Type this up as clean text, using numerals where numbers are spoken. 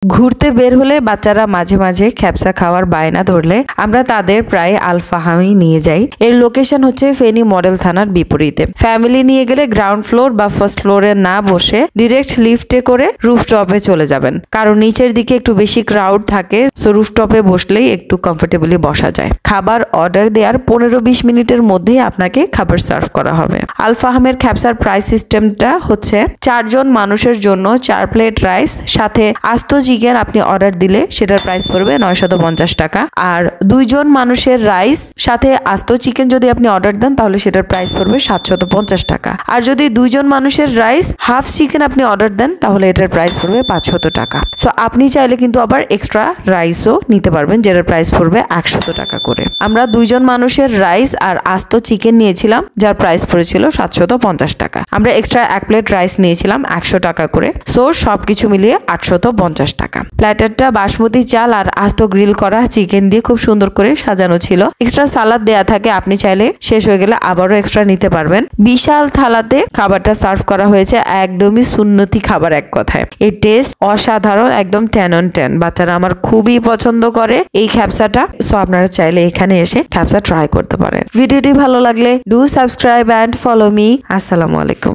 ঘুরতে বের হলে বাচ্চারা মাঝে মাঝে খ্যাপসা খাওয়ার বায়না ধরলে আমরা তাদের প্রায় আল ফাহামি নিয়ে যাই। এর লোকেশন হচ্ছে ফেনী মডেল থানার বিপরীতে। ফ্যামিলি নিয়ে গেলে গ্রাউন্ড ফ্লোর বা ফার্স্ট ফ্লোরে না বসে ডিরেক্ট লিফটে করে রুফটপে চলে যাবেন, কারণ নিচের দিকে একটু বেশি ক্রাউড থাকে, সো রুফটপে বসলেই একটু কমফোর্টেবলি বসা যায়। খাবার অর্ডার দেওয়ার 15-20 মিনিটের মধ্যেই আপনাকে খাবার সার্ভ করা হবে। আল ফাহামের খ্যাপসার প্রাইস সিস্টেমটা হচ্ছে 4 জন মানুষের জন্য 4 প্লেট রাইস সাথে আস্ত চিকেন আপনি অর্ডার দিলে সেটার প্রাইস পড়বে 950 টাকা। আর 2 জন মানুষের রাইস সাথে আস্ত চিকেন যদি আপনি অর্ডার দেন তাহলে সেটার প্রাইস পড়বে 750 টাকা। আর যদি 2 জন মানুষের রাইস হাফ চিকেন আপনি অর্ডার দেন তাহলে এটার প্রাইস পড়বে 500 টাকা। সো আপনি চাইলে কিন্তু আবার এক্সট্রা রাইসও নিতে পারবেন, যেটার প্রাইস পড়বে 100 টাকা করে। আমরা 2 জন মানুষের রাইস আর আস্ত চিকেন নিয়েছিলাম, যার প্রাইস পড়েছিল 750 টাকা। আমরা এক্সট্রা 1 প্লেট রাইস নিয়েছিলাম 100 টাকা করে। সো সবকিছু মিলিয়ে 850 টাকা। প্ল্যাটারটা বাসমতি চাল আর আস্ত গ্রিল করা চিকেন দিয়ে খুব সুন্দর করে সাজানো ছিল। এক্সট্রা সালাদ দেয়া থাকে, আপনি চাইলে শেষ হয়ে গেলে আবারও এক্সট্রা নিতে পারবেন। বিশাল থালাতে খাবারটা সার্ভ করা হয়েছে, একদমই সুন্নতি খাবার এক কথায়। এই টেস্ট অসাধারণ, একদম 10 on 10। বাচ্চারা আমার খুবই পছন্দ করে এই খ্যাপসাটা। সো আপনারা চাইলে এখানে এসে খ্যাপসা ট্রাই করতে পারেন। ভিডিওটি ভালো লাগলে do subscribe and follow me. আসসালামু আলাইকুম।